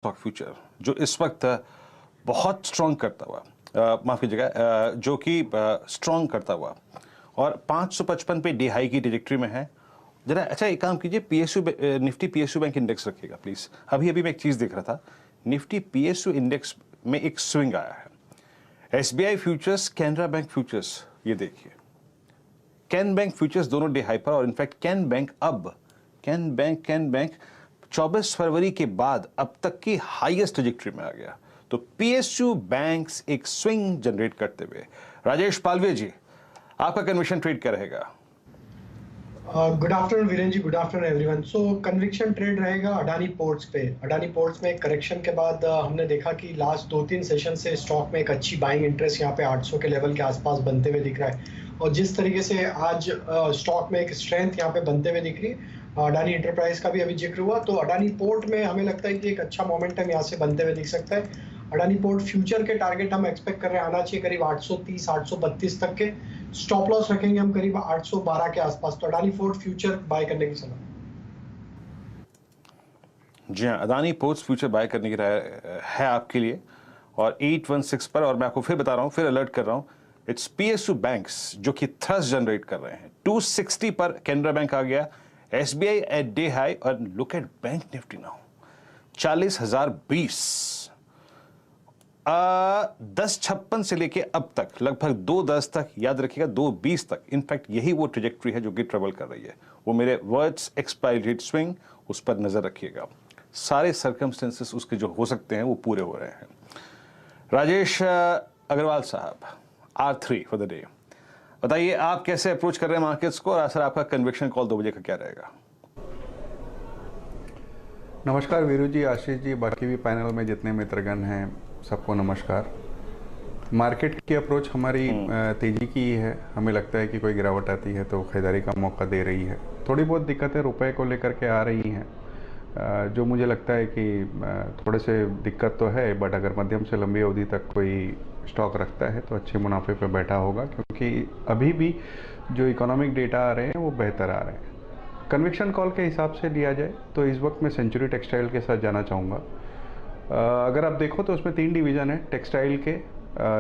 Stock future जो इस वक्त बहुत स्ट्रॉन्ग करता हुआ माफ़ कीजिएगा जो कि स्ट्रॉन्ग करता हुआ और 555 पे डी हाई की डिजेक्ट्री में है। जरा अच्छा एक काम कीजिए, PSU Nifty PSU bank index रखिएगा प्लीज़। अभी मैं एक चीज़ देख रहा था, निफ्टी पीएसयू इंडेक्स में एक स्विंग आया है। SBI futures, Canara bank futures, ये देखिए कैन बैंक फ्यूचर्स दोनों डे हाई पर, और इनफैक्ट कैन बैंक 24 फरवरी के बाद अब तक की हाईएस्ट ट्रैजेक्टरी में आ गया। तो पीएसयू बैंक्स एक स्विंग जनरेट करते हुए, राजेश पालवे जी आपका कन्विक्शन ट्रेड क्या रहेगा? गुड आफ्टरनून वीरेन जी, गुड आफ्टरनून एवरीवन। सो कन्विक्शन ट्रेड रहेगा अडानी पोर्ट्स पे। अडानी पोर्ट्स में करेक्शन के बाद हमने देखा कि लास्ट 2-3 सेशन से स्टॉक में एक अच्छी बाइंग इंटरेस्ट यहाँ पे 800 के लेवल के आसपास बनते हुए दिख रहा है, और जिस तरीके से आज स्टॉक में एक स्ट्रेंथ यहाँ पे बनते हुए दिख रही है। अडानी इंटरप्राइज का भी अभी जिक्र हुआ, तो अडानी पोर्ट में हमें लगता है कि एक अच्छा मोमेंटम यहाँ से बनते हुए दिख सकता है। अडानी पोर्ट फ्यूचर के टारगेट हम एक्सपेक्ट कर रहे हैं आना चाहिए करीब 830 832 तक के। स्टॉप लॉस रखेंगे हम करीब 812 के आसपास। तो अडानी पोर्ट फ्यूचर बाय करने की सलाह। जी हाँ, अदानी पोर्ट्स फ्यूचर बाय करने की राय है आपके लिए, और 816 पर। और मैं आपको फिर बता रहा हूँ, फिर अलर्ट कर रहा हूँ, इट्स पीएसयू बैंक्स जो कि थ्रस्ट जनरेट कर रहे हैं। 260 पर कैनरा बैंक आ गया, एसबीआई एट डे हाई, और look at bank Nifty now 40,020। 1056 से लेके अब तक लगभग 210 तक, याद रखिएगा 220 तक। इनफैक्ट यही वो ट्रेजेक्ट्री है जो कि ट्रेवल कर रही है। वो मेरे वर्ड्स एक्सपायरी डेट स्विंग, उस पर नजर रखिएगा। सारे सर्कमस्टेंसेस उसके जो हो सकते हैं वो पूरे हो रहे हैं। राजेश अग्रवाल साहब, R3 फॉर द डे, बताइए आप कैसे अप्रोच कर रहे हैं मार्केट्स को, और सर आपका कन्विक्शन कॉल 2 बजे का क्या रहेगा? नमस्कार वीरू जी, आशीष जी, बाकी भी पैनल में जितने मित्रगण हैं सबको नमस्कार। मार्केट की अप्रोच हमारी तेजी की ही है। हमें लगता है कि कोई गिरावट आती है तो खरीदारी का मौका दे रही है। थोड़ी बहुत दिक्कतें रुपए को लेकर के आ रही हैं, जो मुझे लगता है कि थोड़े से दिक्कत तो है, बट अगर मध्यम से लंबी अवधि तक कोई स्टॉक रखता है तो अच्छे मुनाफे पे बैठा होगा, क्योंकि अभी भी जो इकोनॉमिक डेटा आ रहे हैं वो बेहतर आ रहे हैं। कन्विक्शन कॉल के हिसाब से लिया जाए तो इस वक्त मैं सेंचुरी टेक्सटाइल के साथ जाना चाहूँगा। अगर आप देखो तो उसमें 3 डिवीज़न है, टेक्सटाइल के,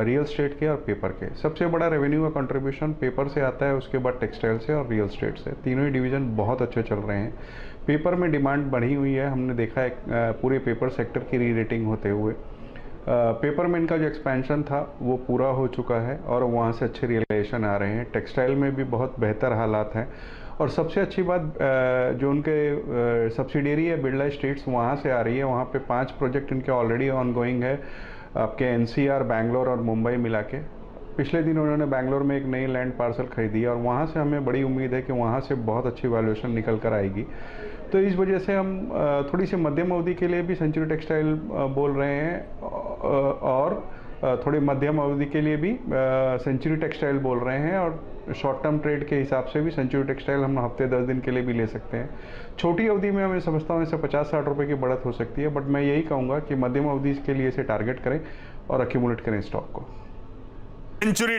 रियल स्टेट के और पेपर के। सबसे बड़ा रेवेन्यू का कंट्रीब्यूशन पेपर से आता है, उसके बाद टेक्सटाइल से और रियल स्टेट से। तीनों ही डिवीज़न बहुत अच्छे चल रहे हैं। पेपर में डिमांड बढ़ी हुई है, हमने देखा है पूरे पेपर सेक्टर की री रेटिंग होते हुए। पेपर में इनका जो एक्सपेंशन था वो पूरा हो चुका है और वहाँ से अच्छे रियलाइजेशन आ रहे हैं। टेक्सटाइल में भी बहुत बेहतर हालात हैं, और सबसे अच्छी बात जो उनके सब्सिडियरी है बिरला स्टेट्स, वहाँ से आ रही है। वहाँ पे 5 प्रोजेक्ट इनके ऑलरेडी ऑनगोइंग है, आपके एनसीआर, बैंगलोर और मुंबई मिला के। पिछले दिन उन्होंने बैंगलोर में एक नई लैंड पार्सल खरीदी है, और वहाँ से हमें बड़ी उम्मीद है कि वहाँ से बहुत अच्छी वैल्यूएशन निकल कर आएगी। तो इस वजह से हम थोड़ी सी मध्यम अवधि के लिए भी सेंचुरी टेक्सटाइल बोल रहे हैं, और थोड़ी मध्यम अवधि के लिए भी सेंचुरी टेक्सटाइल बोल रहे हैं, और शॉर्ट टर्म ट्रेड के हिसाब से भी सेंचुरी टेक्सटाइल हम हफ्ते 10 दिन के लिए भी ले सकते हैं। छोटी अवधि में हमें समझता हूँ इससे 50-60 रुपये की बढ़त हो सकती है, बट मैं यही कहूँगा कि मध्यम अवधि के लिए इसे टारगेट करें और एक्यूमुलेट करें स्टॉक को। सेंचुरी